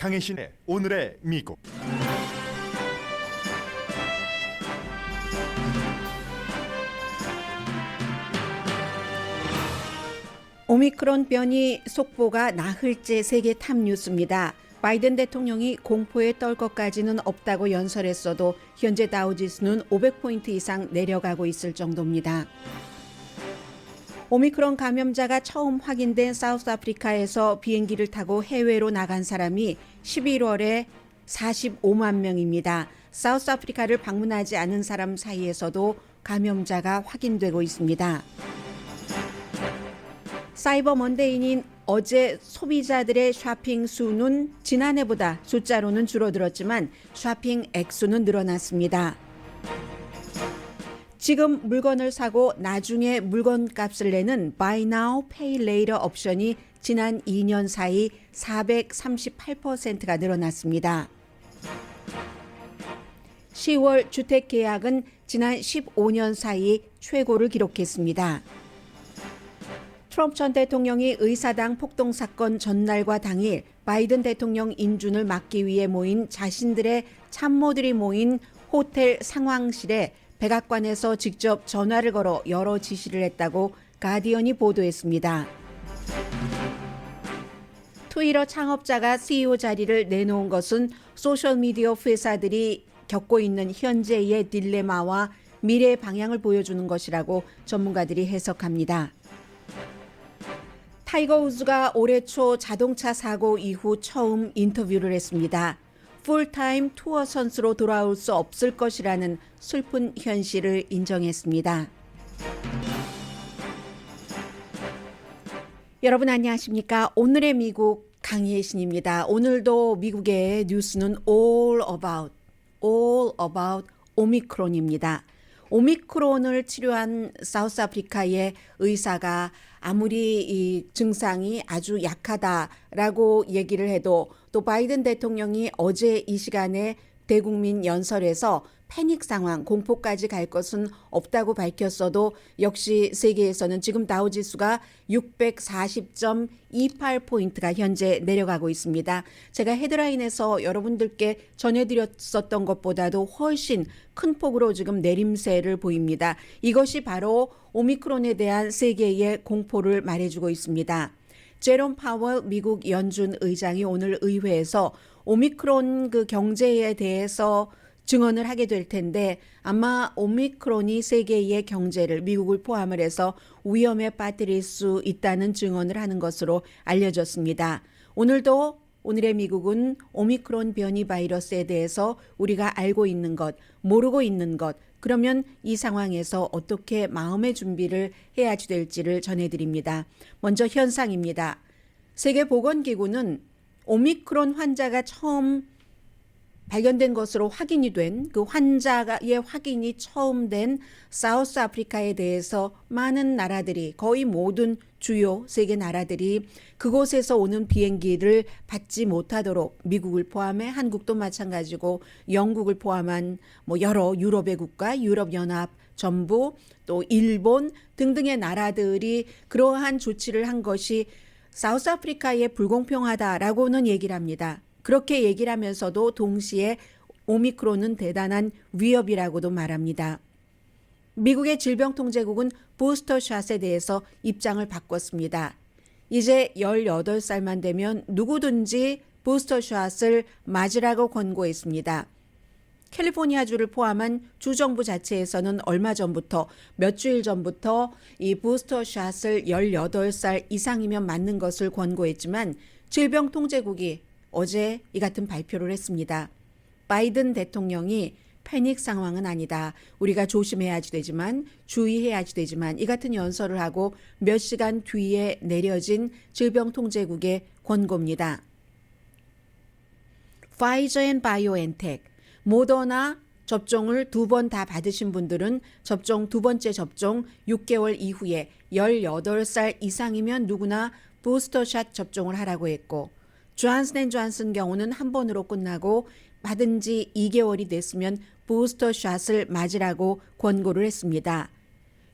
강혜신의 오늘의 미국. 오미크론 변이 속보가 나흘째 세계 탑 뉴스입니다. 바이든 대통령이 공포에 떨 것까지는 없다고 연설했어도 현재 다우지수는 500포인트 이상 내려가고 있을 정도입니다. 오미크론 감염자가 처음 확인된 사우스아프리카에서 비행기를 타고 해외로 나간 사람이 11월에 45만 명입니다. 사우스아프리카를 방문하지 않은 사람 사이에서도 감염자가 확인되고 있습니다. 사이버 먼데이인 어제 소비자들의 쇼핑 수는 지난해보다 숫자로는 줄어들었지만 쇼핑 액수는 늘어났습니다. 지금 물건을 사고 나중에 물건 값을 내는 Buy Now, Pay Later 옵션이 지난 2년 사이 438%가 늘어났습니다. 10월 주택 계약은 지난 15년 사이 최고를 기록했습니다. 트럼프 전 대통령이 의사당 폭동 사건 전날과 당일 바이든 대통령 인준을 막기 위해 모인 자신들의 참모들이 모인 호텔 상황실에 백악관에서 직접 전화를 걸어 여러 지시를 했다고 가디언이 보도했습니다. 트위터 창업자가 CEO 자리를 내놓은 것은 소셜미디어 회사들이 겪고 있는 현재의 딜레마와 미래의 방향을 보여주는 것이라고 전문가들이 해석합니다. 타이거 우즈가 올해 초 자동차 사고 이후 처음 인터뷰를 했습니다. 풀타임 투어 선수로 돌아올 수 없을 것이라는 슬픈 현실을 인정했습니다. 여러분 안녕하십니까? 오늘의 미국 강희애신입니다. 오늘도 미국의 뉴스는 all about 오미크론입니다. 오미크론을 치료한 사우스아프리카의 의사가 아무리 이 증상이 아주 약하다라고 얘기를 해도 또 바이든 대통령이 어제 이 시간에 대국민 연설에서 패닉 상황, 공포까지 갈 것은 없다고 밝혔어도 역시 세계에서는 지금 다우지수가 640.28포인트가 현재 내려가고 있습니다. 제가 헤드라인에서 여러분들께 전해드렸었던 것보다도 훨씬 큰 폭으로 지금 내림세를 보입니다. 이것이 바로 오미크론에 대한 세계의 공포를 말해주고 있습니다. 제롬 파월 미국 연준 의장이 오늘 의회에서 오미크론 그 경제에 대해서 증언을 하게 될 텐데 아마 오미크론이 세계의 경제를 미국을 포함을 해서 위험에 빠뜨릴 수 있다는 증언을 하는 것으로 알려졌습니다. 오늘도 오늘의 미국은 오미크론 변이 바이러스에 대해서 우리가 알고 있는 것, 모르고 있는 것, 그러면 이 상황에서 어떻게 마음의 준비를 해야 될지를 전해드립니다. 먼저 현상입니다. 세계보건기구는 오미크론 환자가 처음 발견된 것으로 확인이 된 그 환자의 확인이 처음 된 사우스아프리카에 대해서 많은 나라들이 거의 모든 주요 세계 나라들이 그곳에서 오는 비행기를 받지 못하도록 미국을 포함해 한국도 마찬가지고 영국을 포함한 여러 유럽의 국가, 유럽연합 전부 또 일본 등등의 나라들이 그러한 조치를 한 것이 사우스아프리카에 불공평하다라고는 얘기를 합니다. 그렇게 얘기를 하면서도 동시에 오미크론은 대단한 위협이라고도 말합니다. 미국의 질병통제국은 부스터샷에 대해서 입장을 바꿨습니다. 이제 18살만 되면 누구든지 부스터샷을 맞으라고 권고했습니다. 캘리포니아주를 포함한 주정부 자체에서는 얼마 전부터 몇 주일 전부터 이 부스터샷을 18살 이상이면 맞는 것을 권고했지만 질병통제국이 어제 이 같은 발표를 했습니다. 바이든 대통령이 패닉 상황은 아니다. 우리가 조심해야지 되지만 주의해야지 되지만 이 같은 연설을 하고 몇 시간 뒤에 내려진 질병통제국의 권고입니다. 파이저 앤 바이오엔텍, 모더나 접종을 2번 다 받으신 분들은 접종 2번째 접종 6개월 이후에 18살 이상이면 누구나 부스터샷 접종을 하라고 했고 존슨앤존슨 경우는 한 번으로 끝나고 받은 지 2개월이 됐으면 부스터샷을 맞으라고 권고를 했습니다.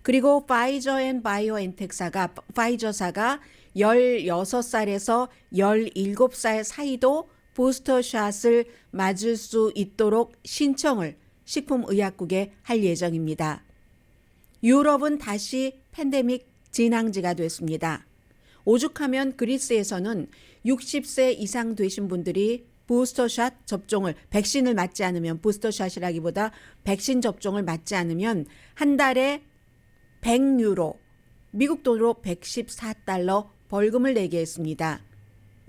그리고 파이저 앤 바이오엔텍사가 파이저사가 16살에서 17살 사이도 부스터샷을 맞을 수 있도록 신청을 식품의약국에 할 예정입니다. 유럽은 다시 팬데믹 진앙지가 됐습니다. 오죽하면 그리스에서는 60세 이상 되신 분들이 부스터샷 접종을 백신을 맞지 않으면 부스터샷이라기보다 백신 접종을 맞지 않으면 한 달에 100유로 미국 돈으로 114달러 벌금을 내게 했습니다.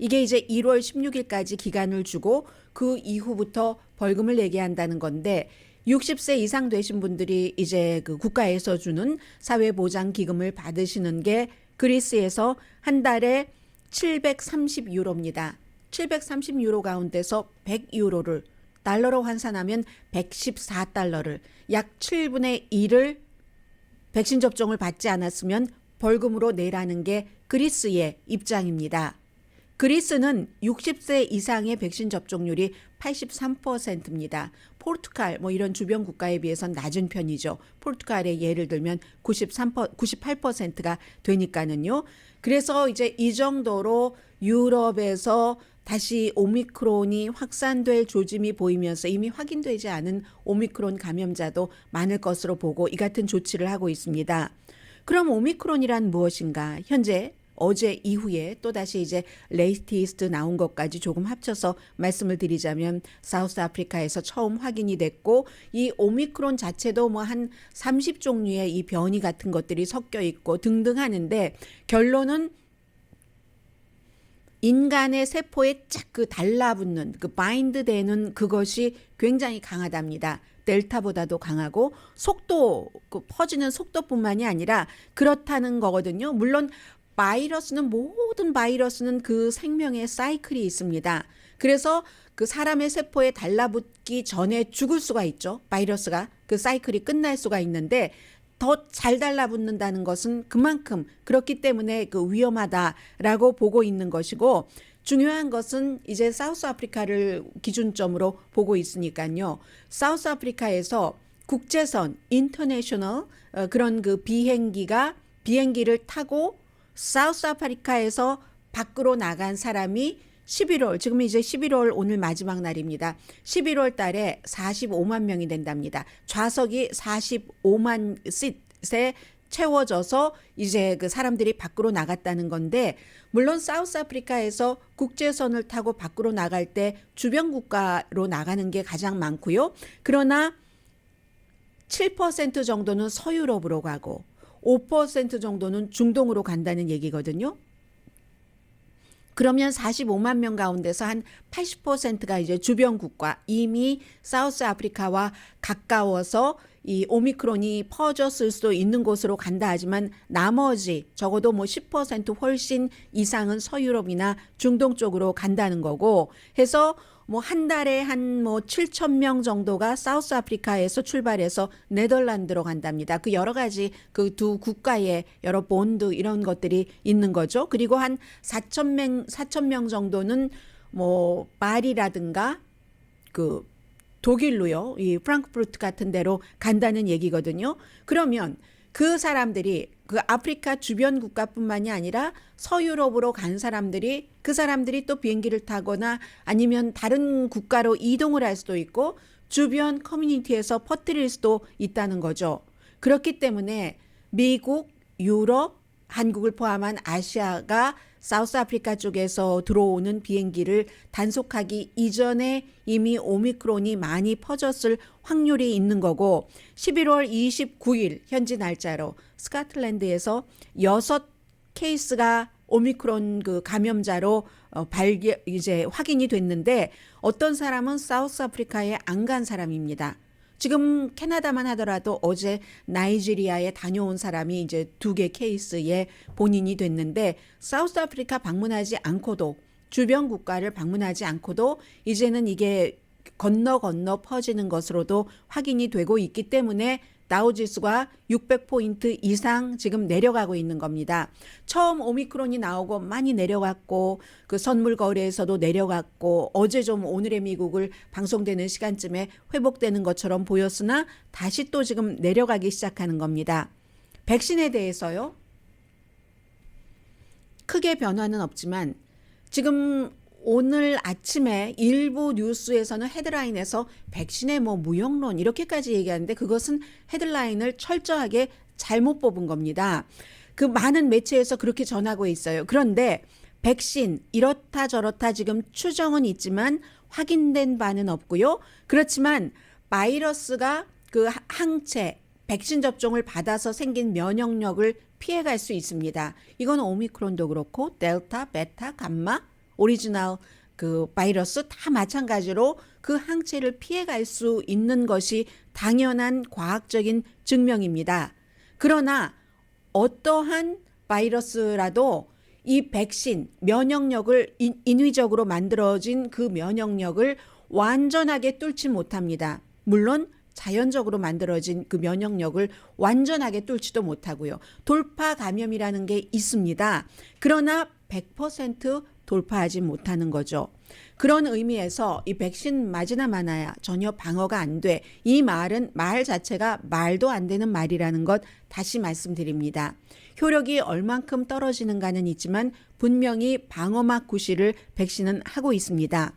이게 이제 1월 16일까지 기간을 주고 그 이후부터 벌금을 내게 한다는 건데 60세 이상 되신 분들이 이제 그 국가에서 주는 사회보장기금을 받으시는 게 그리스에서 한 달에 730유로입니다. 730유로 가운데서 100유로를 달러로 환산하면 114달러를 약 7분의 1을 백신 접종을 받지 않았으면 벌금으로 내라는 게 그리스의 입장입니다. 그리스는 60세 이상의 백신 접종률이 83%입니다. 포르투갈 뭐 이런 주변 국가에 비해서는 낮은 편이죠. 포르투갈의 예를 들면 98%가 되니까는요. 그래서 이제 이 정도로 유럽에서 다시 오미크론이 확산될 조짐이 보이면서 이미 확인되지 않은 오미크론 감염자도 많을 것으로 보고 이 같은 조치를 하고 있습니다. 그럼 오미크론이란 무엇인가? 현재 어제 이후에 또다시 이제 레이티스트 나온 것까지 조금 합쳐서 말씀을 드리자면 사우스 아프리카에서 처음 확인이 됐고 이 오미크론 자체도 뭐 한 30종류의 이 변이 같은 것들이 섞여 있고 등등 하는데 결론은 인간의 세포에 쫙 그 달라붙는 그 바인드 되는 그것이 굉장히 강하답니다. 델타보다도 강하고 속도 그 퍼지는 속도뿐만이 아니라 그렇다는 거거든요. 물론 모든 바이러스는 그 생명의 사이클이 있습니다. 그래서 그 사람의 세포에 달라붙기 전에 죽을 수가 있죠. 바이러스가 그 사이클이 끝날 수가 있는데 더 잘 달라붙는다는 것은 그만큼 그렇기 때문에 그 위험하다라고 보고 있는 것이고 중요한 것은 이제 사우스 아프리카를 기준점으로 보고 있으니까요. 사우스 아프리카에서 국제선 인터내셔널 그런 그 비행기를 타고 사우스 아프리카에서 밖으로 나간 사람이 11월, 지금 이제 11월 오늘 마지막 날입니다. 11월 달에 45만 명이 된답니다. 좌석이 45만 싯에 채워져서 이제 그 사람들이 밖으로 나갔다는 건데 물론 사우스 아프리카에서 국제선을 타고 밖으로 나갈 때 주변 국가로 나가는 게 가장 많고요. 그러나 7% 정도는 서유럽으로 가고 5% 정도는 중동으로 간다는 얘기거든요. 그러면 45만 명 가운데서 한 80%가 이제 주변 국가 이미 사우스 아프리카와 가까워서 이 오미크론이 퍼졌을 수도 있는 곳으로 간다 하지만 나머지 적어도 뭐 10% 훨씬 이상은 서유럽이나 중동 쪽으로 간다는 거고 해서 뭐 한 달에 한 뭐 7천 명 정도가 사우스 아프리카에서 출발해서 네덜란드로 간답니다. 그 여러 가지 그 두 국가의 여러 본드 이런 것들이 있는 거죠. 그리고 한 4천 명 정도는 뭐 파리라든가 그 독일로요. 이 프랑크푸르트 같은 데로 간다는 얘기거든요. 그러면 그 사람들이 그 아프리카 주변 국가뿐만이 아니라 서유럽으로 간 사람들이 그 사람들이 또 비행기를 타거나 아니면 다른 국가로 이동을 할 수도 있고 주변 커뮤니티에서 퍼뜨릴 수도 있다는 거죠. 그렇기 때문에 미국, 유럽, 한국을 포함한 아시아가 사우스 아프리카 쪽에서 들어오는 비행기를 단속하기 이전에 이미 오미크론이 많이 퍼졌을 확률이 있는 거고 11월 29일 현지 날짜로 스코틀랜드에서 6케이스가 오미크론 그 감염자로 이제 확인이 됐는데 어떤 사람은 사우스 아프리카에 안 간 사람입니다. 지금 캐나다만 하더라도 어제 나이지리아에 다녀온 사람이 이제 2개 케이스에 본인이 됐는데 사우스 아프리카 방문하지 않고도 주변 국가를 방문하지 않고도 이제는 이게 건너 퍼지는 것으로도 확인이 되고 있기 때문에 다우지수가 600포인트 이상 지금 내려가고 있는 겁니다. 처음 오미크론이 나오고 많이 내려갔고 그 선물 거래에서도 내려갔고 어제 좀 오늘의 미국을 방송되는 시간쯤에 회복되는 것처럼 보였으나 다시 또 지금 내려가기 시작하는 겁니다. 백신에 대해서요. 크게 변화는 없지만 지금 오늘 아침에 일부 뉴스에서는 헤드라인에서 백신의 무용론 이렇게까지 얘기하는데 그것은 헤드라인을 철저하게 잘못 뽑은 겁니다. 그 많은 매체에서 그렇게 전하고 있어요. 그런데 백신 이렇다 저렇다 지금 추정은 있지만 확인된 바는 없고요. 그렇지만 바이러스가 그 항체 백신 접종을 받아서 생긴 면역력을 피해갈 수 있습니다. 이건 오미크론도 그렇고 델타, 베타, 감마, 오리지널 그 바이러스 다 마찬가지로 그 항체를 피해갈 수 있는 것이 당연한 과학적인 증명입니다. 그러나 어떠한 바이러스라도 이 백신 면역력을 인위적으로 만들어진 그 면역력을 완전하게 뚫지 못합니다. 물론 자연적으로 만들어진 그 면역력을 완전하게 뚫지도 못하고요. 돌파 감염이라는 게 있습니다. 그러나 100% 돌파하지 못하는 거죠. 그런 의미에서 이 백신 맞으나 마나야 전혀 방어가 안 돼. 이 말은 말 자체가 말도 안 되는 말이라는 것 다시 말씀드립니다. 효력이 얼만큼 떨어지는가는 있지만 분명히 방어막 구실을 백신은 하고 있습니다.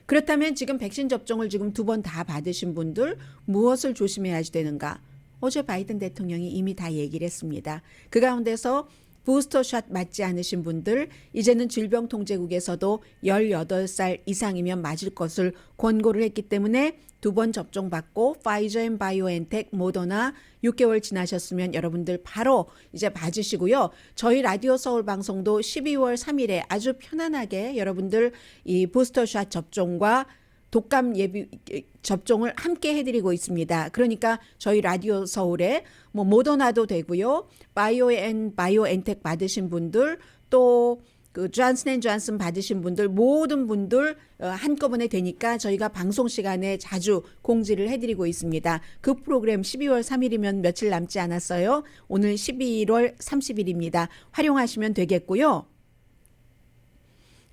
그렇다면 지금 백신 접종을 지금 2번 다 받으신 분들 무엇을 조심해야 되는가? 어제 바이든 대통령이 이미 다 얘기를 했습니다. 그 가운데서 부스터샷 맞지 않으신 분들 이제는 질병통제국에서도 18살 이상이면 맞을 것을 권고를 했기 때문에 2번 접종 받고 파이저 앤 바이오엔텍 모더나 6개월 지나셨으면 여러분들 바로 이제 맞으시고요. 저희 라디오 서울 방송도 12월 3일에 아주 편안하게 여러분들 이 부스터샷 접종과 독감 예비 접종을 함께 해드리고 있습니다. 그러니까 저희 라디오 서울에 모더나도 되고요. 바이오엔텍 받으신 분들 또 그 존슨앤존슨 받으신 분들 모든 분들 한꺼번에 되니까 저희가 방송 시간에 자주 공지를 해드리고 있습니다. 그 프로그램 12월 3일이면 며칠 남지 않았어요. 오늘 11월 30일입니다. 활용하시면 되겠고요.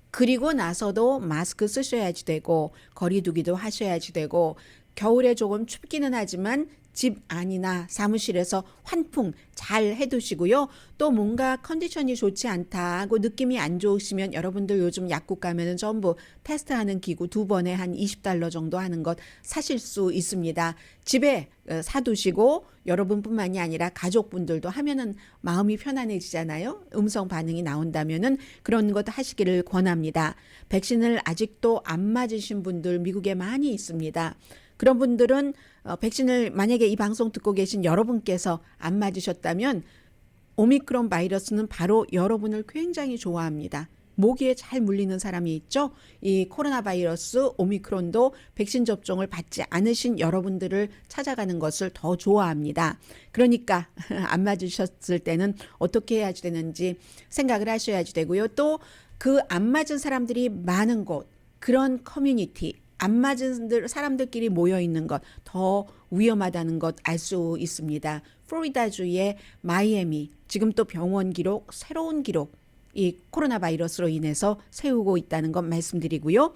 그리고 나서도 마스크 쓰셔야지 되고 거리 두기도 하셔야지 되고 겨울에 조금 춥기는 하지만 집 안이나 사무실에서 환풍 잘 해두시고요. 또 뭔가 컨디션이 좋지 않다 하고 느낌이 안 좋으시면 여러분들 요즘 약국 가면은 전부 테스트하는 기구 2번에 한 $20 정도 하는 것 사실 수 있습니다. 집에 사두시고 여러분뿐만이 아니라 가족분들도 하면은 마음이 편안해지잖아요. 음성 반응이 나온다면은 그런 것 하시기를 권합니다. 백신을 아직도 안 맞으신 분들 미국에 많이 있습니다. 그런 분들은 백신을 만약에 이 방송 듣고 계신 여러분께서 안 맞으셨다면 오미크론 바이러스는 바로 여러분을 굉장히 좋아합니다. 모기에 잘 물리는 사람이 있죠. 이 코로나 바이러스 오미크론도 백신 접종을 받지 않으신 여러분들을 찾아가는 것을 더 좋아합니다. 그러니까 안 맞으셨을 때는 어떻게 해야 되는지 생각을 하셔야지 되고요. 또 그 안 맞은 사람들이 많은 곳 그런 커뮤니티 안 맞은 사람들끼리 모여 있는 것 더 위험하다는 것 알 수 있습니다. 플로리다주의 마이애미 지금 또 병원 기록 새로운 기록 이 코로나 바이러스로 인해서 세우고 있다는 것 말씀드리고요.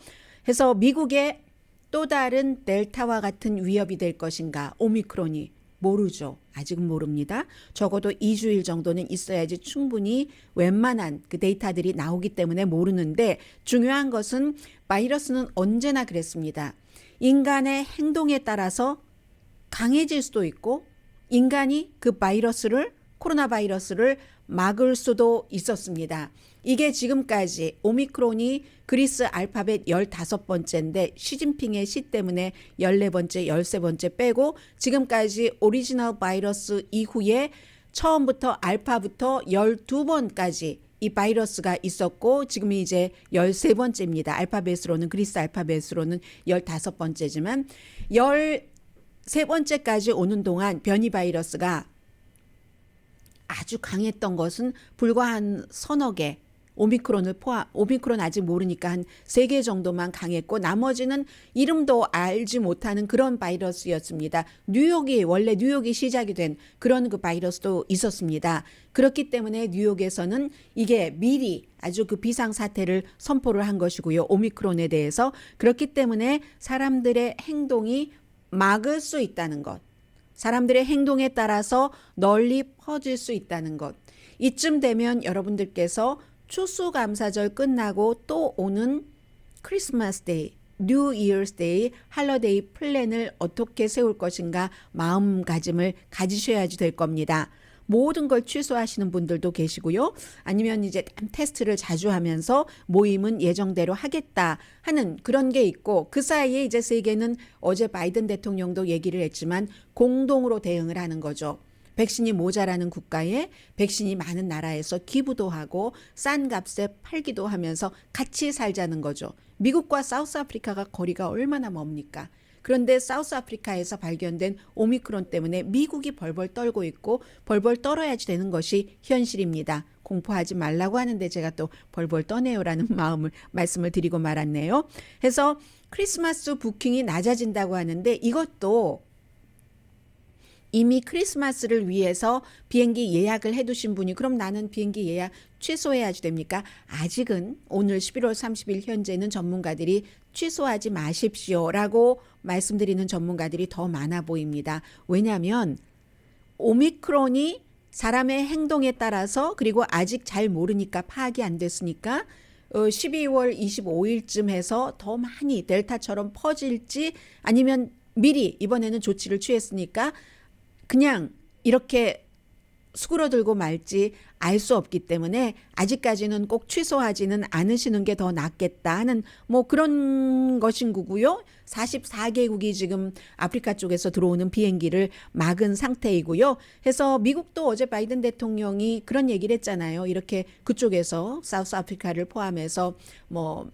해서 미국의 또 다른 델타와 같은 위협이 될 것인가 오미크론이 모르죠. 아직은 모릅니다. 적어도 2주일 정도는 있어야지 충분히 웬만한 그 데이터들이 나오기 때문에 모르는데 중요한 것은 바이러스는 언제나 그랬습니다. 인간의 행동에 따라서 강해질 수도 있고 인간이 그 바이러스를 코로나 바이러스를 막을 수도 있었습니다. 이게 지금까지 오미크론이 그리스 알파벳 15번째인데 시진핑의 시 때문에 14번째, 13번째 빼고 지금까지 오리지널 바이러스 이후에 처음부터 알파부터 12번까지 이 바이러스가 있었고 지금이 이제 13번째입니다. 알파벳으로는 그리스 알파벳으로는 15번째지만 13번째까지 오는 동안 변이 바이러스가 아주 강했던 것은 불과 한 서너 개 오미크론 아직 모르니까 한 3개 정도만 강했고 나머지는 이름도 알지 못하는 그런 바이러스였습니다. 원래 뉴욕이 시작이 된 그런 그 바이러스도 있었습니다. 그렇기 때문에 뉴욕에서는 이게 미리 아주 그 비상사태를 선포를 한 것이고요. 오미크론에 대해서. 그렇기 때문에 사람들의 행동이 막을 수 있다는 것. 사람들의 행동에 따라서 널리 퍼질 수 있다는 것. 이쯤 되면 여러분들께서 추수감사절 끝나고 또 오는 크리스마스 데이, 뉴 이어스 데이, 할러데이 플랜을 어떻게 세울 것인가 마음가짐을 가지셔야지 될 겁니다. 모든 걸 취소하시는 분들도 계시고요. 아니면 이제 테스트를 자주 하면서 모임은 예정대로 하겠다 하는 그런 게 있고, 그 사이에 이제 세계는 어제 바이든 대통령도 얘기를 했지만 공동으로 대응을 하는 거죠. 백신이 모자라는 국가에 백신이 많은 나라에서 기부도 하고 싼 값에 팔기도 하면서 같이 살자는 거죠. 미국과 사우스아프리카가 거리가 얼마나 멉니까? 그런데 사우스아프리카에서 발견된 오미크론 때문에 미국이 벌벌 떨고 있고 벌벌 떨어야지 되는 것이 현실입니다. 공포하지 말라고 하는데 제가 또 벌벌 떠네요라는 말씀을 드리고 말았네요. 그래서 크리스마스 부킹이 낮아진다고 하는데 이것도 이미 크리스마스를 위해서 비행기 예약을 해두신 분이 그럼 나는 비행기 예약 취소해야지 됩니까? 아직은 오늘 11월 30일 현재는 전문가들이 취소하지 마십시오라고 말씀드리는 전문가들이 더 많아 보입니다. 왜냐하면 오미크론이 사람의 행동에 따라서 그리고 아직 잘 모르니까 파악이 안 됐으니까 12월 25일쯤 해서 더 많이 델타처럼 퍼질지 아니면 미리 이번에는 조치를 취했으니까 그냥 이렇게 수그러들고 말지 알 수 없기 때문에 아직까지는 꼭 취소하지는 않으시는 게 더 낫겠다 하는 뭐 그런 것인 거고요. 44개국이 지금 아프리카 쪽에서 들어오는 비행기를 막은 상태이고요. 해서 미국도 어제 바이든 대통령이 그런 얘기를 했잖아요. 이렇게 그쪽에서 사우스 아프리카를 포함해서 뭐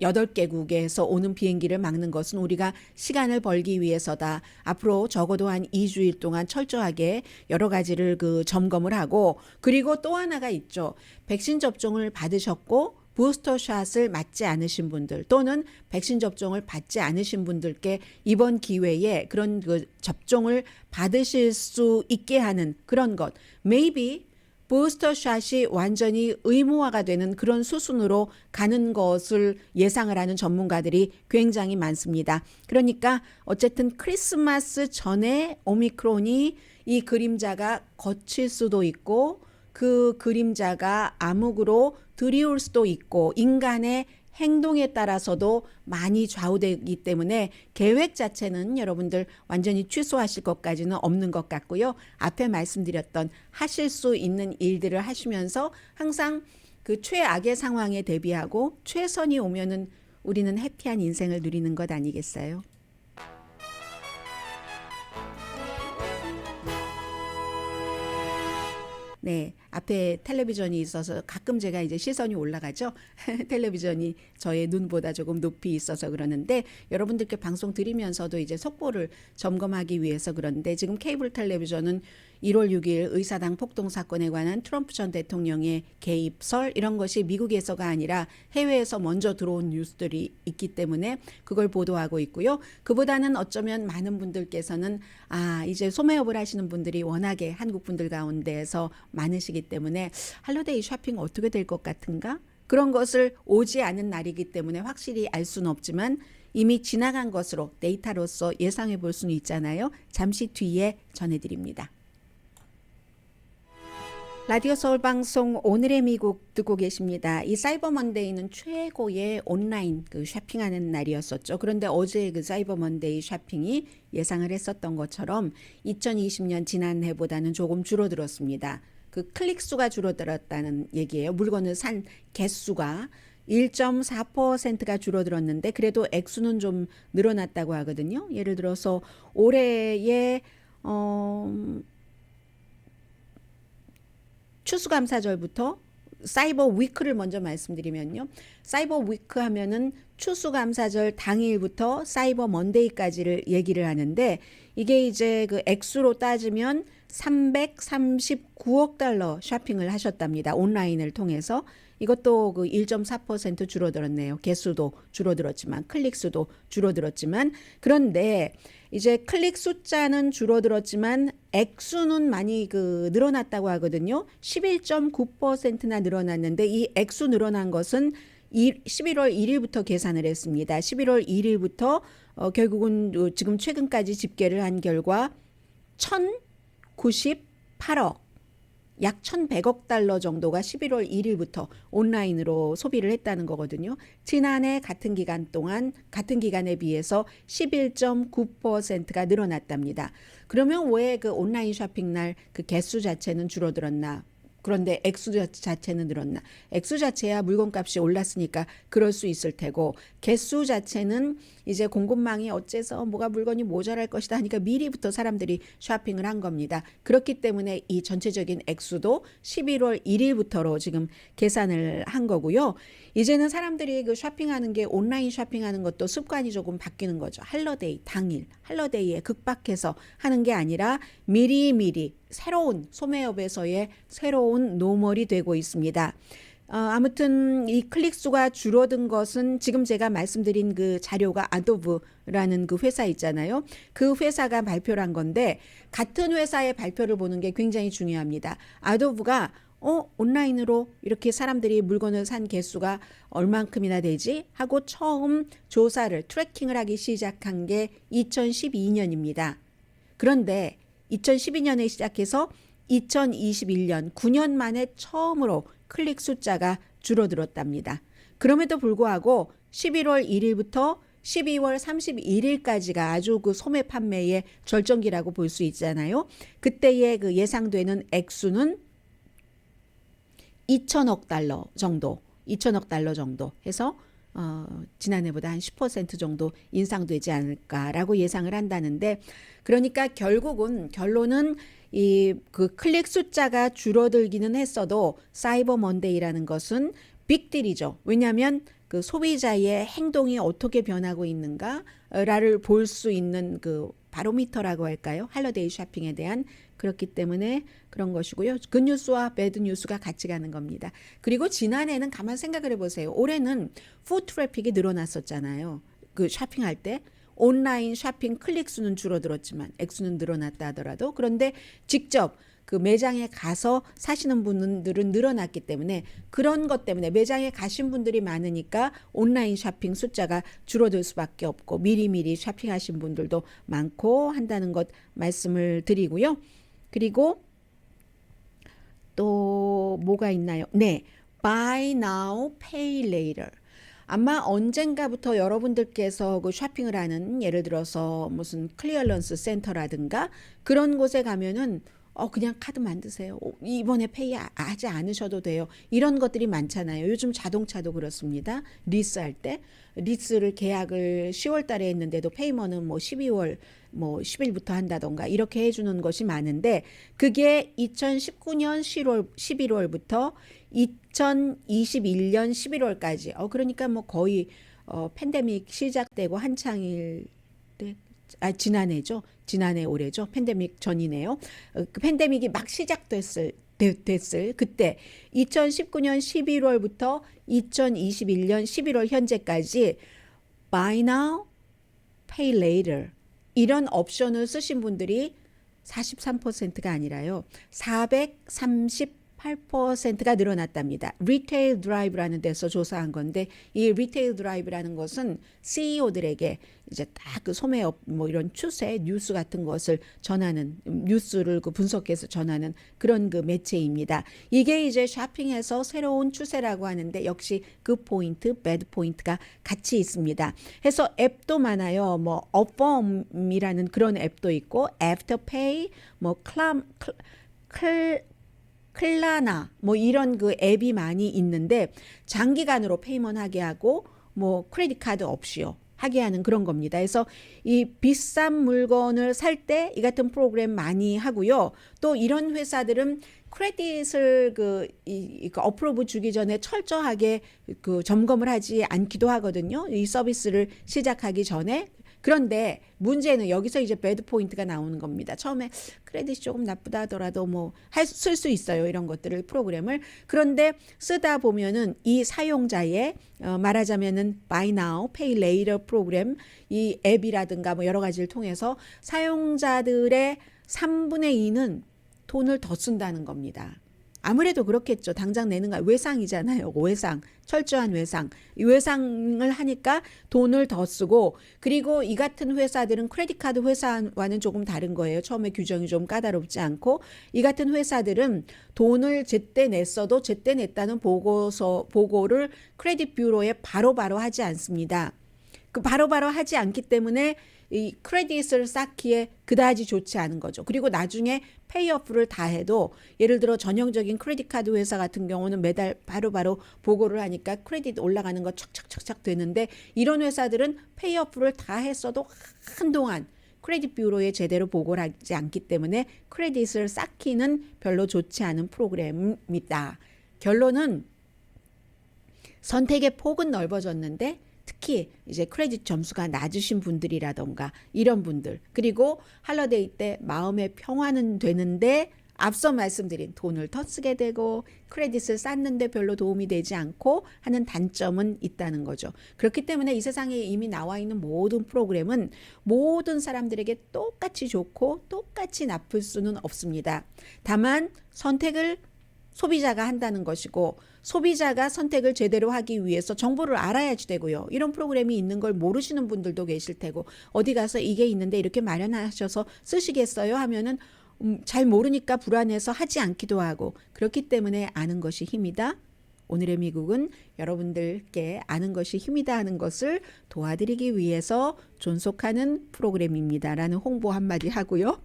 8개국에서 오는 비행기를 막는 것은 우리가 시간을 벌기 위해서다. 앞으로 적어도 한 2주일 동안 철저하게 여러 가지를 점검을 하고, 그리고 또 하나가 있죠. 백신 접종을 받으셨고 부스터샷을 맞지 않으신 분들 또는 백신 접종을 받지 않으신 분들께 이번 기회에 그런 접종을 받으실 수 있게 하는 그런 것. Maybe 부스터샷이 완전히 의무화가 되는 그런 수순으로 가는 것을 예상을 하는 전문가들이 굉장히 많습니다. 그러니까 어쨌든 크리스마스 전에 오미크론이 이 그림자가 거칠 수도 있고 그 그림자가 암흑으로 들이올 수도 있고 인간의 행동에 따라서도 많이 좌우되기 때문에 계획 자체는 여러분들 완전히 취소하실 것까지는 없는 것 같고요. 앞에 말씀드렸던 하실 수 있는 일들을 하시면서 항상 그 최악의 상황에 대비하고 최선이 오면은 우리는 해피한 인생을 누리는 것 아니겠어요? 네, 앞에 텔레비전이 있어서 가끔 제가 이제 시선이 올라가죠. 텔레비전이 저의 눈보다 조금 높이 있어서 그러는데 여러분들께 방송 드리면서도 이제 속보를 점검하기 위해서 그런데 지금 케이블 텔레비전은 1월 6일 의사당 폭동 사건에 관한 트럼프 전 대통령의 개입설 이런 것이 미국에서가 아니라 해외에서 먼저 들어온 뉴스들이 있기 때문에 그걸 보도하고 있고요. 그보다는 어쩌면 많은 분들께서는 이제 소매업을 하시는 분들이 워낙에 한국 분들 가운데에서 많으시기 때문에 할로데이 쇼핑 어떻게 될 것 같은가? 그런 것을 오지 않은 날이기 때문에 확실히 알 수는 없지만 이미 지나간 것으로 데이터로서 예상해 볼 수는 있잖아요. 잠시 뒤에 전해드립니다. 라디오 서울 방송 오늘의 미국 듣고 계십니다. 이 사이버 먼데이는 최고의 온라인 쇼핑하는 날이었었죠. 그런데 어제 사이버 먼데이 쇼핑이 예상을 했었던 것처럼 2020년 지난해보다는 조금 줄어들었습니다. 클릭 수가 줄어들었다는 얘기예요. 물건을 산 개수가 1.4%가 줄어들었는데 그래도 액수는 좀 늘어났다고 하거든요. 예를 들어서 올해의 추수감사절부터 사이버 위크를 먼저 말씀드리면요. 사이버 위크 하면은 추수감사절 당일부터 사이버 먼데이까지를 얘기를 하는데 이게 이제 액수로 따지면 339억 달러 쇼핑을 하셨답니다. 온라인을 통해서. 이것도 1.4% 줄어들었네요. 개수도 줄어들었지만 클릭 수도 줄어들었지만 그런데 이제 클릭 숫자는 줄어들었지만 액수는 많이 늘어났다고 하거든요. 11.9%나 늘어났는데 이 액수 늘어난 것은 11월 1일부터 계산을 했습니다. 11월 1일부터 결국은 지금 최근까지 집계를 한 결과 1,098억 약 1,100억 달러 정도가 11월 1일부터 온라인으로 소비를 했다는 거거든요. 지난해 같은 기간에 비해서 11.9%가 늘어났답니다. 그러면 왜 그 온라인 쇼핑 날 그 개수 자체는 줄어들었나? 그런데 액수 자체는 늘었나? 액수 자체야 물건값이 올랐으니까 그럴 수 있을 테고, 개수 자체는 이제 공급망이 어째서 뭐가 물건이 모자랄 것이다 하니까 미리부터 사람들이 쇼핑을 한 겁니다. 그렇기 때문에 이 전체적인 액수도 11월 1일부터로 지금 계산을 한 거고요. 이제는 사람들이 그 쇼핑하는 게 온라인 쇼핑하는 것도 습관이 조금 바뀌는 거죠. 할러데이 당일, 할러데이에 극박해서 하는 게 아니라 미리미리 새로운 소매업에서의 새로운 노멀이 되고 있습니다. 아무튼 이 클릭 수가 줄어든 것은 지금 제가 말씀드린 그 자료가 아도브라는 그 회사 있잖아요. 그 회사가 발표를 한 건데, 같은 회사의 발표를 보는 게 굉장히 중요합니다. 아도브가 온라인으로 이렇게 사람들이 물건을 산 개수가 얼만큼이나 되지 하고 처음 조사를 트래킹을 하기 시작한 게 2012년입니다. 그런데 2012년에 시작해서 2021년 9년 만에 처음으로 클릭 숫자가 줄어들었답니다. 그럼에도 불구하고 11월 1일부터 12월 31일까지가 아주 그 소매 판매의 절정기라고 볼 수 있잖아요. 그때의 그 예상되는 액수는 2천억 달러 정도 해서 지난해보다 한 10% 정도 인상되지 않을까라고 예상을 한다는데, 그러니까 결론은 이 그 클릭 숫자가 줄어들기는 했어도 사이버 먼데이라는 것은 빅딜이죠. 왜냐하면 그 소비자의 행동이 어떻게 변하고 있는가를 볼 수 있는 그 바로미터라고 할까요? 할러데이 쇼핑에 대한. 그렇기 때문에 그런 것이고요. 굿뉴스와 배드뉴스가 같이 가는 겁니다. 그리고 지난해는 가만 생각을 해보세요. 올해는 푸드 트래픽이 늘어났었잖아요. 그 쇼핑할 때. 온라인 쇼핑 클릭 수는 줄어들었지만 액수는 늘어났다 하더라도, 그런데 직접 그 매장에 가서 사시는 분들은 늘어났기 때문에, 그런 것 때문에 매장에 가신 분들이 많으니까 온라인 쇼핑 숫자가 줄어들 수밖에 없고, 미리미리 쇼핑하신 분들도 많고 한다는 것 말씀을 드리고요. 그리고 또 뭐가 있나요? 네, Buy Now, Pay Later. 아마 언젠가부터 여러분들께서 그 쇼핑을 하는, 예를 들어서 무슨 클리어런스 센터라든가 그런 곳에 가면은 그냥 카드 만드세요. 이번에 페이 하지 않으셔도 돼요. 이런 것들이 많잖아요. 요즘 자동차도 그렇습니다. 리스할 때 리스를 계약을 10월 달에 했는데도 페이먼은 뭐 12월 뭐 10일부터 한다던가 이렇게 해주는 것이 많은데, 그게 2019년 11월부터 2021년 11월까지 그러니까 뭐 거의 팬데믹 시작되고 한창일 때, 지난해죠. 지난해 올해죠. 팬데믹 전이네요. 그 팬데믹이 막 시작됐을 그때 2019년 11월부터 2021년 11월 현재까지 Buy Now, Pay Later 이런 옵션을 쓰신 분들이 43%가 아니라요. 438%가 늘어났답니다. 리테일 드라이브라는 데서 조사한 건데, 이 리테일 드라이브라는 것은 CEO들에게 이제 딱 그 소매업 뭐 이런 추세 뉴스 같은 것을 전하는, 뉴스를 그 분석해서 전하는 그런 그 매체입니다. 이게 이제 쇼핑에서 새로운 추세라고 하는데, 역시 그 포인트, 배드 포인트가 같이 있습니다. 해서 앱도 많아요. 뭐 어펌이라는 그런 앱도 있고, 애프터페이, 뭐 클라나 뭐 이런 그 앱이 많이 있는데, 장기간으로 페이먼하게 하고 뭐 크레딧 카드 없이요 하게 하는 그런 겁니다. 그래서 이 비싼 물건을 살 때 이 같은 프로그램 많이 하고요. 또 이런 회사들은 크레딧을 어프로브 주기 전에 철저하게 그 점검을 하지 않기도 하거든요. 이 서비스를 시작하기 전에. 그런데 문제는 여기서 이제 배드 포인트가 나오는 겁니다. 처음에 크레딧이 조금 나쁘다 하더라도 뭐 쓸 수 있어요. 이런 것들을, 프로그램을. 그런데 쓰다 보면은 이 사용자의 말하자면은 Buy Now, Pay Later 프로그램, 이 앱이라든가 뭐 여러 가지를 통해서 사용자들의 3분의 2는 돈을 더 쓴다는 겁니다. 아무래도 그렇겠죠. 당장 내는 거 외상이잖아요. 외상, 철저한 외상. 이 외상을 하니까 돈을 더 쓰고, 그리고 이 같은 회사들은 크레딧 카드 회사와는 조금 다른 거예요. 처음에 규정이 좀 까다롭지 않고, 이 같은 회사들은 돈을 제때 냈어도 제때 냈다는 보고를 크레딧 뷰로에 바로바로 하지 않습니다. 그 바로바로 하지 않기 때문에 이 크레딧을 쌓기에 그다지 좋지 않은 거죠. 그리고 나중에 페이오프를 다 해도, 예를 들어 전형적인 크레딧 카드 회사 같은 경우는 매달 바로바로 보고를 하니까 크레딧 올라가는 거 척척척척 되는데, 이런 회사들은 페이오프를 다 했어도 한동안 크레딧 뷰로에 제대로 보고를 하지 않기 때문에 크레딧을 쌓기는 별로 좋지 않은 프로그램입니다. 결론은 선택의 폭은 넓어졌는데, 특히 이제 크레딧 점수가 낮으신 분들이라던가 이런 분들, 그리고 할러데이 때 마음의 평화는 되는데 앞서 말씀드린 돈을 더 쓰게 되고 크레딧을 쌓는데 별로 도움이 되지 않고 하는 단점은 있다는 거죠. 그렇기 때문에 이 세상에 이미 나와 있는 모든 프로그램은 모든 사람들에게 똑같이 좋고 똑같이 나쁠 수는 없습니다. 다만 선택을 소비자가 한다는 것이고, 소비자가 선택을 제대로 하기 위해서 정보를 알아야지 되고요. 이런 프로그램이 있는 걸 모르시는 분들도 계실 테고, 어디 가서 이게 있는데 이렇게 마련하셔서 쓰시겠어요 하면은 잘 모르니까 불안해서 하지 않기도 하고, 그렇기 때문에 아는 것이 힘이다. 오늘의 미국은 여러분들께 아는 것이 힘이다 하는 것을 도와드리기 위해서 존속하는 프로그램입니다 라는 홍보 한마디 하고요.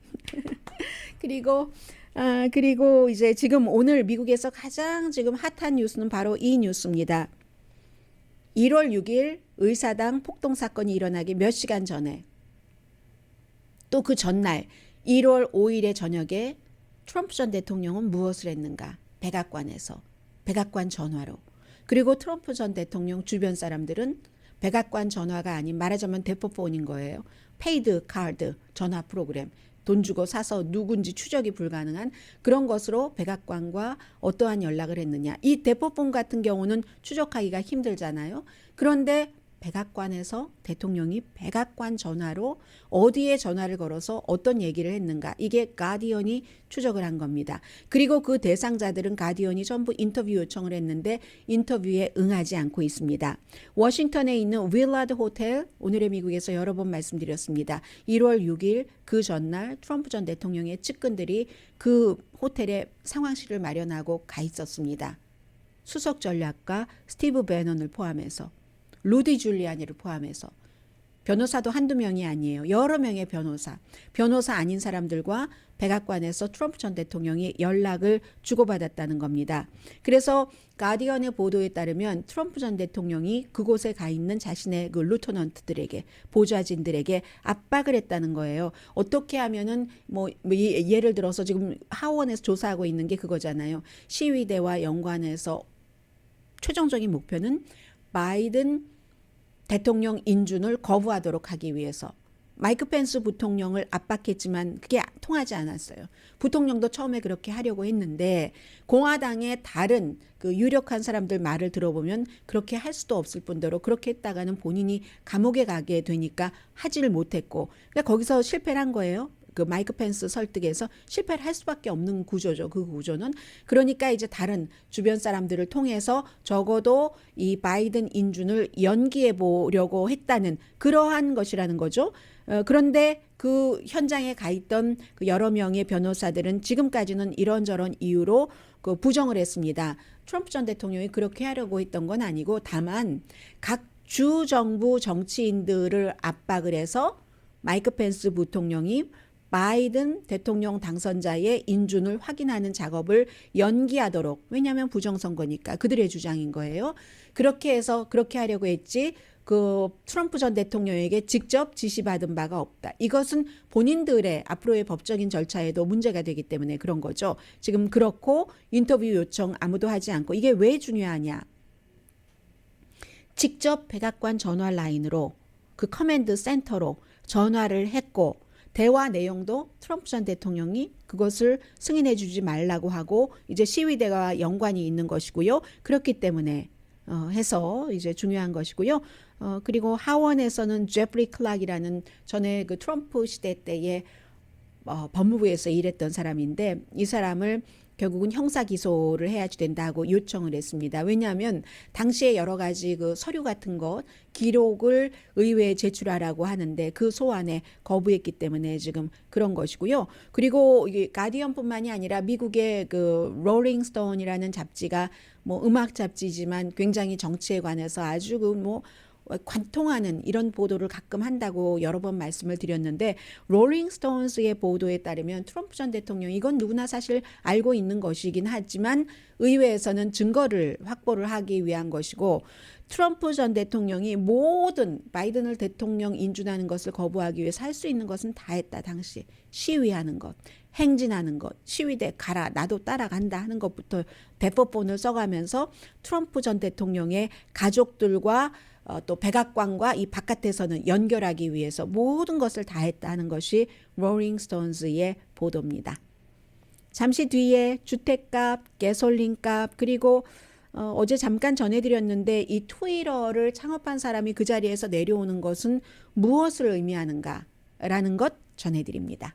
그리고 이제 지금 오늘 미국에서 가장 지금 핫한 뉴스는 바로 이 뉴스입니다. 1월 6일 의사당 폭동 사건이 일어나기 몇 시간 전에, 또 그 전날 1월 5일의 저녁에 트럼프 전 대통령은 무엇을 했는가? 백악관 전화로. 그리고 트럼프 전 대통령 주변 사람들은 백악관 전화가 아닌, 말하자면 대포폰인 거예요. 페이드 카드 전화 프로그램. 돈 주고 사서 누군지 추적이 불가능한 그런 것으로 백악관과 어떠한 연락을 했느냐. 이 대포폰 같은 경우는 추적하기가 힘들잖아요. 그런데 백악관에서 대통령이 백악관 전화로 어디에 전화를 걸어서 어떤 얘기를 했는가, 이게 가디언이 추적을 한 겁니다. 그리고 그 대상자들은 가디언이 전부 인터뷰 요청을 했는데 인터뷰에 응하지 않고 있습니다. 워싱턴에 있는 윌라드 호텔, 오늘의 미국에서 여러 번 말씀드렸습니다. 1월 6일 그 전날 트럼프 전 대통령의 측근들이 그 호텔에 상황실을 마련하고 가 있었습니다. 수석 전략가 스티브 배넌을 포함해서, 루디 줄리아니를 포함해서. 변호사도 한두 명이 아니에요. 여러 명의 변호사 아닌 사람들과 백악관에서 트럼프 전 대통령이 연락을 주고받았다는 겁니다. 그래서 가디언의 보도에 따르면 트럼프 전 대통령이 그곳에 가 있는 자신의 그 루터넌트들에게, 보좌진들에게 압박을 했다는 거예요. 어떻게 하면은 예를 들어서 지금 하원에서 조사하고 있는 게 그거잖아요. 시위대와 연관해서 최종적인 목표는 바이든 대통령 인준을 거부하도록 하기 위해서 마이크 펜스 부통령을 압박했지만 그게 통하지 않았어요. 부통령도 처음에 그렇게 하려고 했는데 공화당의 다른 그 유력한 사람들 말을 들어보면 그렇게 할 수도 없을 뿐더러 그렇게 했다가는 본인이 감옥에 가게 되니까 하지를 못했고, 그러니까 거기서 실패를 한 거예요. 그 마이크 펜스 설득에서 실패를 할 수밖에 없는 구조죠. 그 구조는. 그러니까 이제 다른 주변 사람들을 통해서 적어도 이 바이든 인준을 연기해 보려고 했다는 그러한 것이라는 거죠. 그런데 그 현장에 가 있던 그 여러 명의 변호사들은 지금까지는 이런저런 이유로 그 부정을 했습니다. 트럼프 전 대통령이 그렇게 하려고 했던 건 아니고, 다만 각 주 정부 정치인들을 압박을 해서 마이크 펜스 부통령이 바이든 대통령 당선자의 인준을 확인하는 작업을 연기하도록, 왜냐하면 부정선거니까 그들의 주장인 거예요. 그렇게 해서 그렇게 하려고 했지, 그 트럼프 전 대통령에게 직접 지시받은 바가 없다. 이것은 본인들의 앞으로의 법적인 절차에도 문제가 되기 때문에 그런 거죠. 지금 그렇고 인터뷰 요청 아무도 하지 않고. 이게 왜 중요하냐. 직접 백악관 전화 라인으로, 그 커맨드 센터로 전화를 했고, 대화 내용도 트럼프 전 대통령이 그것을 승인해 주지 말라고 하고 이제 시위대와 연관이 있는 것이고요. 그렇기 때문에 해서 이제 중요한 것이고요. 그리고 하원에서는 제프리 클락이라는 전에 그 트럼프 시대 때에 법무부에서 일했던 사람인데, 이 사람을 결국은 형사 기소를 해야 된다고 요청을 했습니다. 왜냐하면 당시에 여러 가지 그 서류 같은 것 기록을 의회에 제출하라고 하는데 그 소환에 거부했기 때문에 지금 그런 것이고요. 그리고 이게 가디언뿐만이 아니라 미국의 그 롤링스톤이라는 잡지가 뭐 음악 잡지지만 굉장히 정치에 관해서 아주 그뭐 관통하는 이런 보도를 가끔 한다고 여러 번 말씀을 드렸는데 롤링스톤스의 보도에 따르면 트럼프 전 대통령 이건 누구나 사실 알고 있는 것이긴 하지만 의회에서는 증거를 확보를 하기 위한 것이고 트럼프 전 대통령이 모든 바이든을 대통령 인준하는 것을 거부하기 위해서 할 수 있는 것은 다 했다. 당시 시위하는 것, 행진하는 것, 시위대 가라 나도 따라간다 하는 것부터 대포폰을 써가면서 트럼프 전 대통령의 가족들과 또 백악관과 이 바깥에서는 연결하기 위해서 모든 것을 다 했다는 것이 롤링스톤스의 보도입니다. 잠시 뒤에 주택값, 가솔린값 그리고 어제 잠깐 전해드렸는데 이 트위터를 창업한 사람이 그 자리에서 내려오는 것은 무엇을 의미하는가라는 것 전해드립니다.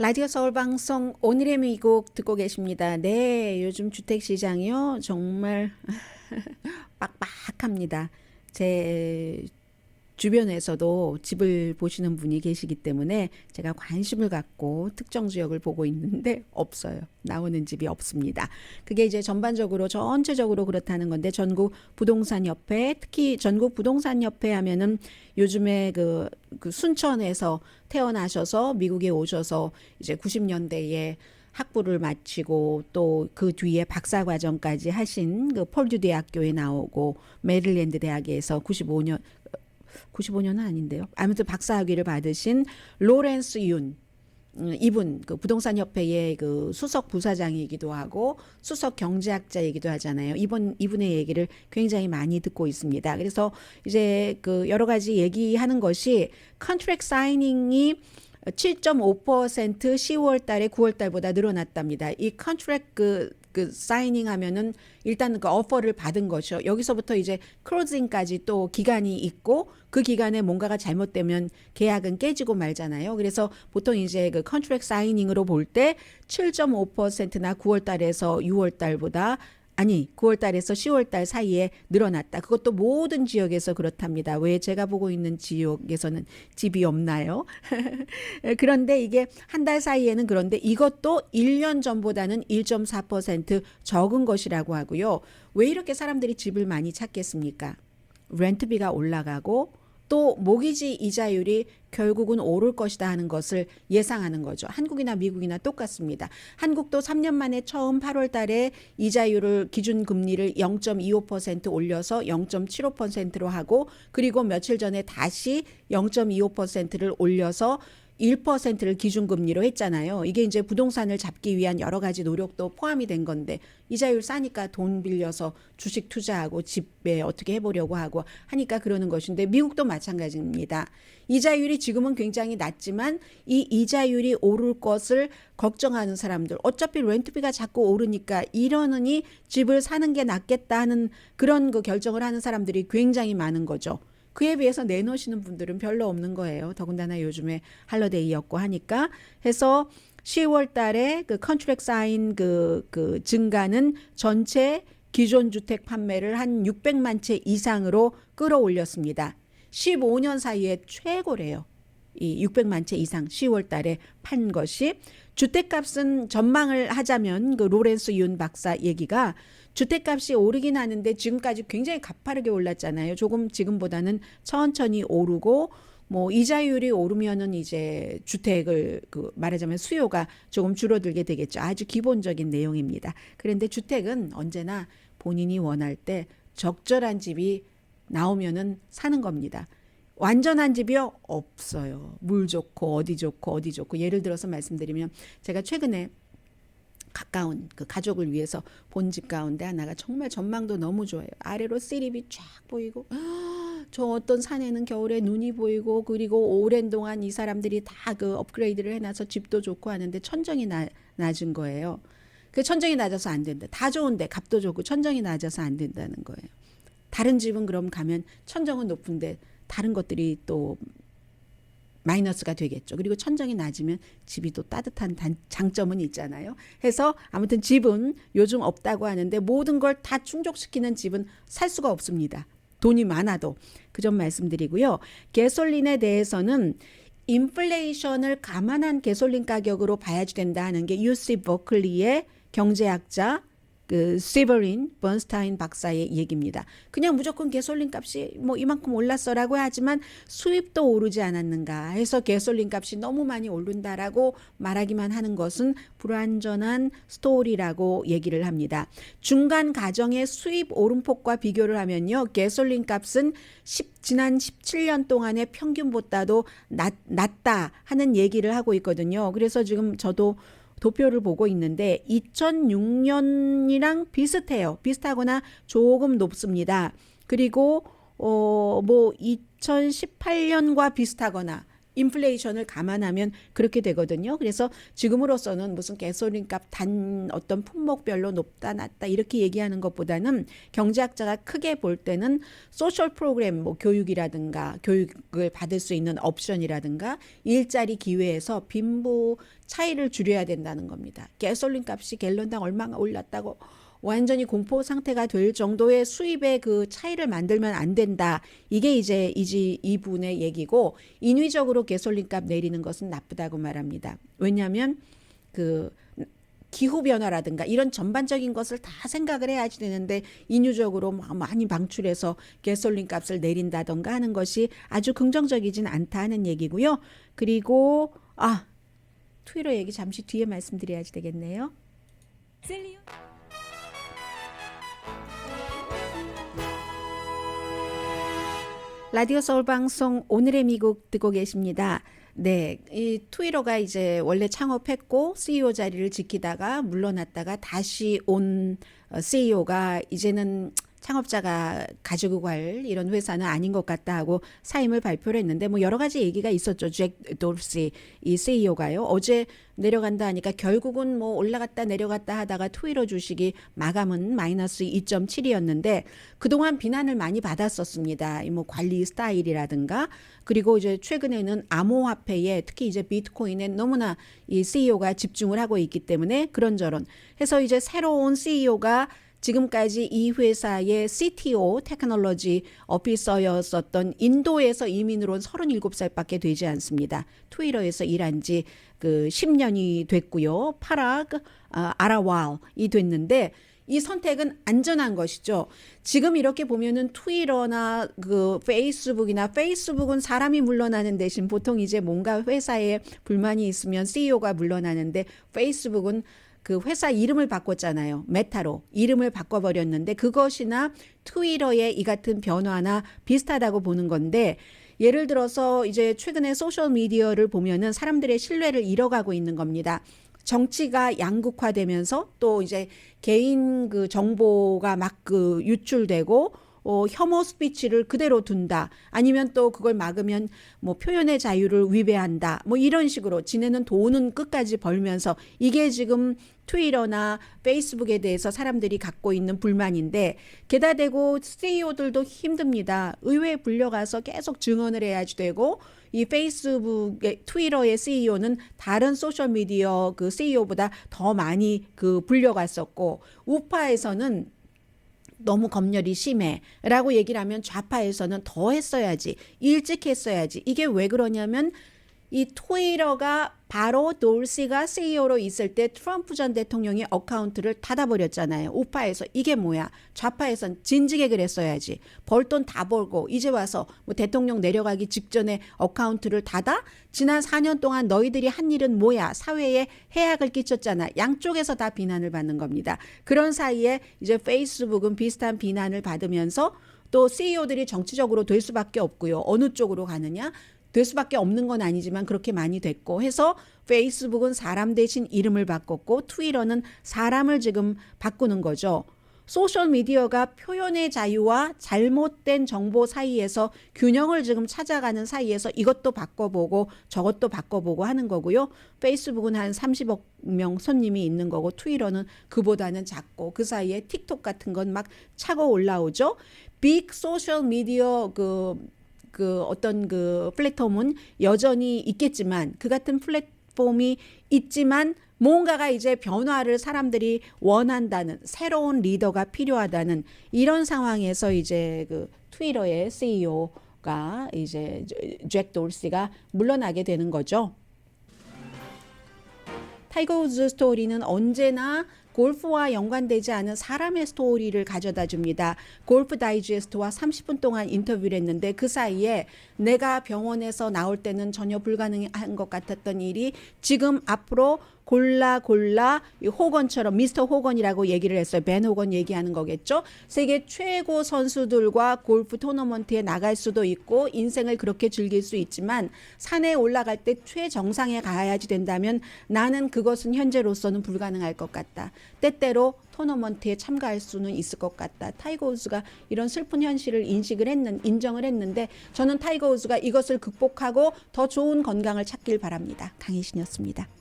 라디오 서울 방송 오늘의 미국 듣고 계십니다. 네, 요즘 주택 시장이요 정말 빡빡합니다. 제 주변에서도 집을 보시는 분이 계시기 때문에 제가 관심을 갖고 특정 지역을 보고 있는데 없어요. 나오는 집이 없습니다. 그게 이제 전반적으로 전체적으로 그렇다는 건데 전국 부동산 협회 특히 전국 부동산 협회 하면은 요즘에 그 순천에서 태어나셔서 미국에 오셔서 이제 90년대에 학부를 마치고 또 그 뒤에 박사 과정까지 하신 그 폴듀 대학교에 나오고 메릴랜드 대학에서 95년은 아닌데요. 아무튼 박사학위를 받으신 로렌스 윤 이분 그 부동산 협회의 그 수석 부사장이기도 하고 수석 경제학자이기도 하잖아요. 이분의 얘기를 굉장히 많이 듣고 있습니다. 그래서 이제 그 여러 가지 얘기하는 것이 컨트랙트 사이닝이 7.5% 10월 달에 9월 달보다 늘어났답니다. 이 컨트랙트 그 사이닝 하면은 일단 그 오퍼를 받은 거죠. 여기서부터 이제 클로징까지 또 기간이 있고 그 기간에 뭔가가 잘못되면 계약은 깨지고 말잖아요. 그래서 보통 이제 그 컨트랙트 사이닝으로 볼 때 7.5%나 9월 달에서 6월 달보다 아니 9월 달에서 10월 달 사이에 늘어났다. 그것도 모든 지역에서 그렇답니다. 왜 제가 보고 있는 지역에서는 집이 없나요? 그런데 이게 한 달 사이에는 그런데 이것도 1년 전보다는 1.4% 적은 것이라고 하고요. 왜 이렇게 사람들이 집을 많이 찾겠습니까? 렌트비가 올라가고 또 모기지 이자율이 결국은 오를 것이다 하는 것을 예상하는 거죠. 한국이나 미국이나 똑같습니다. 한국도 3년 만에 처음 8월 달에 이자율을 기준금리를 0.25% 올려서 0.75%로 하고 그리고 며칠 전에 다시 0.25%를 올려서 1%를 기준금리로 했잖아요. 이게 이제 부동산을 잡기 위한 여러 가지 노력도 포함이 된 건데 이자율 싸니까 돈 빌려서 주식 투자하고 집에 어떻게 해보려고 하고 하니까 그러는 것인데 미국도 마찬가지입니다. 이자율이 지금은 굉장히 낮지만 이 이자율이 오를 것을 걱정하는 사람들 어차피 렌트비가 자꾸 오르니까 이러느니 집을 사는 게 낫겠다 하는 그런 그 결정을 하는 사람들이 굉장히 많은 거죠. 그에 비해서 내놓으시는 분들은 별로 없는 거예요. 더군다나 요즘에 할러데이였고 하니까 해서 10월 달에 그 컨트랙트 사인 그 증가는 전체 기존 주택 판매를 한 600만 채 이상으로 끌어올렸습니다. 15년 사이에 최고래요. 이 600만 채 이상 10월 달에 판 것이 주택값은 전망을 하자면 그 로렌스 윤 박사 얘기가 주택값이 오르긴 하는데 지금까지 굉장히 가파르게 올랐잖아요. 조금 지금보다는 천천히 오르고 뭐 이자율이 오르면은 이제 주택을 그 말하자면 수요가 조금 줄어들게 되겠죠. 아주 기본적인 내용입니다. 그런데 주택은 언제나 본인이 원할 때 적절한 집이 나오면은 사는 겁니다. 완전한 집이요? 없어요. 물 좋고 어디 좋고 예를 들어서 말씀드리면 제가 최근에 가까운 그 가족을 위해서 본 집 가운데 하나가 정말 전망도 너무 좋아요. 아래로 시립이 쫙 보이고 저 어떤 산에는 겨울에 눈이 보이고 그리고 오랜 동안 이 사람들이 다 그 업그레이드를 해놔서 집도 좋고 하는데 천정이 낮은 거예요. 그 천정이 낮아서 안 된다. 다 좋은데 값도 좋고 천정이 낮아서 안 된다는 거예요. 다른 집은 그럼 가면 천정은 높은데 다른 것들이 또 마이너스가 되겠죠. 그리고 천정이 낮으면 집이 또 따뜻한 장점은 있잖아요. 해서 아무튼 집은 요즘 없다고 하는데 모든 걸 다 충족시키는 집은 살 수가 없습니다. 돈이 많아도. 그 점 말씀드리고요. 가솔린에 대해서는 인플레이션을 감안한 가솔린 가격으로 봐야지 된다 하는 게 UC 버클리의 경제학자 그 시버린 번스타인 박사의 얘기입니다. 그냥 무조건 가솔린 값이 뭐 이만큼 올랐어라고 하지만 수입도 오르지 않았는가 해서 가솔린 값이 너무 많이 오른다라고 말하기만 하는 것은 불완전한 스토리라고 얘기를 합니다. 중간 가정의 수입 오름폭과 비교를 하면요. 가솔린 값은 지난 17년 동안의 평균보다도 낮다 하는 얘기를 하고 있거든요. 그래서 지금 저도 도표를 보고 있는데 2006년이랑 비슷해요. 비슷하거나 조금 높습니다. 그리고 뭐 2018년과 비슷하거나 인플레이션을 감안하면 그렇게 되거든요. 그래서 지금으로서는 무슨 가솔린 값 단 어떤 품목별로 높다 낮다 이렇게 얘기하는 것보다는 경제학자가 크게 볼 때는 소셜 프로그램 뭐 교육이라든가 교육을 받을 수 있는 옵션이라든가 일자리 기회에서 빈부 차이를 줄여야 된다는 겁니다. 가솔린 값이 갤런당 얼마가 올랐다고 완전히 공포 상태가 될 정도의 수입의 그 차이를 만들면 안 된다. 이게 이제 이분의 얘기고 인위적으로 가솔린 값 내리는 것은 나쁘다고 말합니다. 왜냐하면 그 기후 변화라든가 이런 전반적인 것을 다 생각을 해야지 되는데 인위적으로 많이 방출해서 가솔린 값을 내린다던가 하는 것이 아주 긍정적이진 않다 하는 얘기고요. 그리고 트위터 얘기 잠시 뒤에 말씀드려야지 되겠네요. 라디오 서울 방송 오늘의 미국 듣고 계십니다. 네, 이 트위터가 이제 원래 창업했고 CEO 자리를 지키다가 물러났다가 다시 온 CEO가 이제는 창업자가 가지고 갈 이런 회사는 아닌 것 같다 하고 사임을 발표를 했는데 뭐 여러 가지 얘기가 있었죠. 잭 돌시 이 CEO가요. 어제 내려간다 하니까 결국은 뭐 올라갔다 내려갔다 하다가 트위터 주식이 마감은 마이너스 2.7이었는데 그동안 비난을 많이 받았었습니다. 뭐 관리 스타일이라든가 그리고 이제 최근에는 암호화폐에 특히 이제 비트코인에 너무나 이 CEO가 집중을 하고 있기 때문에 그런저런 해서 이제 새로운 CEO가 지금까지 이 회사의 CTO 테크놀로지 오피서였었던 인도에서 이민으로 온 37살밖에 되지 않습니다. 트위터에서 일한 지 그 10년이 됐고요. 파라그 아라왈이 됐는데 이 선택은 안전한 것이죠. 지금 이렇게 보면은 트위터나 그 페이스북은 사람이 물러나는 대신 보통 이제 뭔가 회사에 불만이 있으면 CEO가 물러나는데 페이스북은 그 회사 이름을 바꿨잖아요. 메타로 이름을 바꿔버렸는데 그것이나 트위터의 이 같은 변화나 비슷하다고 보는 건데 예를 들어서 이제 최근에 소셜 미디어를 보면은 사람들의 신뢰를 잃어가고 있는 겁니다. 정치가 양극화되면서 또 이제 개인 그 정보가 막 그 유출되고 혐오 스피치를 그대로 둔다. 아니면 또 그걸 막으면 뭐 표현의 자유를 위배한다. 뭐 이런 식으로 지네는 돈은 끝까지 벌면서 이게 지금 트위터나 페이스북에 대해서 사람들이 갖고 있는 불만인데 게다 대고 CEO들도 힘듭니다. 의회에 불려가서 계속 증언을 해야지 되고 이 페이스북의 트위터의 CEO는 다른 소셜 미디어 그 CEO보다 더 많이 그 불려갔었고 우파에서는 너무 검열이 심해라고 얘기를 하면 좌파에서는 더 했어야지 일찍 했어야지 이게 왜 그러냐면 이 트위터가 바로 돌시가 CEO로 있을 때 트럼프 전 대통령의 어카운트를 닫아버렸잖아요. 우파에서 이게 뭐야? 좌파에선 진즉에 그랬어야지. 벌 돈 다 벌고 이제 와서 뭐 대통령 내려가기 직전에 어카운트를 닫아? 지난 4년 동안 너희들이 한 일은 뭐야? 사회에 해악을 끼쳤잖아. 양쪽에서 다 비난을 받는 겁니다. 그런 사이에 이제 페이스북은 비슷한 비난을 받으면서 또 CEO들이 정치적으로 될 수밖에 없고요. 어느 쪽으로 가느냐? 될 수밖에 없는 건 아니지만 그렇게 많이 됐고 해서 페이스북은 사람 대신 이름을 바꿨고 트위터는 사람을 지금 바꾸는 거죠. 소셜미디어가 표현의 자유와 잘못된 정보 사이에서 균형을 지금 찾아가는 사이에서 이것도 바꿔보고 저것도 바꿔보고 하는 거고요. 페이스북은 한 30억 명 손님이 있는 거고 트위터는 그보다는 작고 그 사이에 틱톡 같은 건 막 차고 올라오죠. 빅 소셜미디어 그 어떤 그 플랫폼은 여전히 있겠지만 그 같은 플랫폼이 있지만 뭔가가 이제 변화를 사람들이 원한다는 새로운 리더가 필요하다는 이런 상황에서 이제 그 트위터의 CEO가 이제 잭 돌시가 물러나게 되는 거죠. 타이거 우즈 스토리는 언제나 골프와 연관되지 않은 사람의 스토리를 가져다 줍니다. 골프 다이제스트와 30분 동안 인터뷰를 했는데 그 사이에 내가 병원에서 나올 때는 전혀 불가능한 것 같았던 일이 지금 앞으로 골라 호건처럼 미스터 호건이라고 얘기를 했어요. 벤 호건 얘기하는 거겠죠. 세계 최고 선수들과 골프 토너먼트에 나갈 수도 있고 인생을 그렇게 즐길 수 있지만 산에 올라갈 때 최정상에 가야지 된다면 나는 그것은 현재로서는 불가능할 것 같다. 때때로 토너먼트에 참가할 수는 있을 것 같다. 타이거 우즈가 이런 슬픈 현실을 인정을 했는데 저는 타이거 우즈가 이것을 극복하고 더 좋은 건강을 찾길 바랍니다. 강희신이었습니다.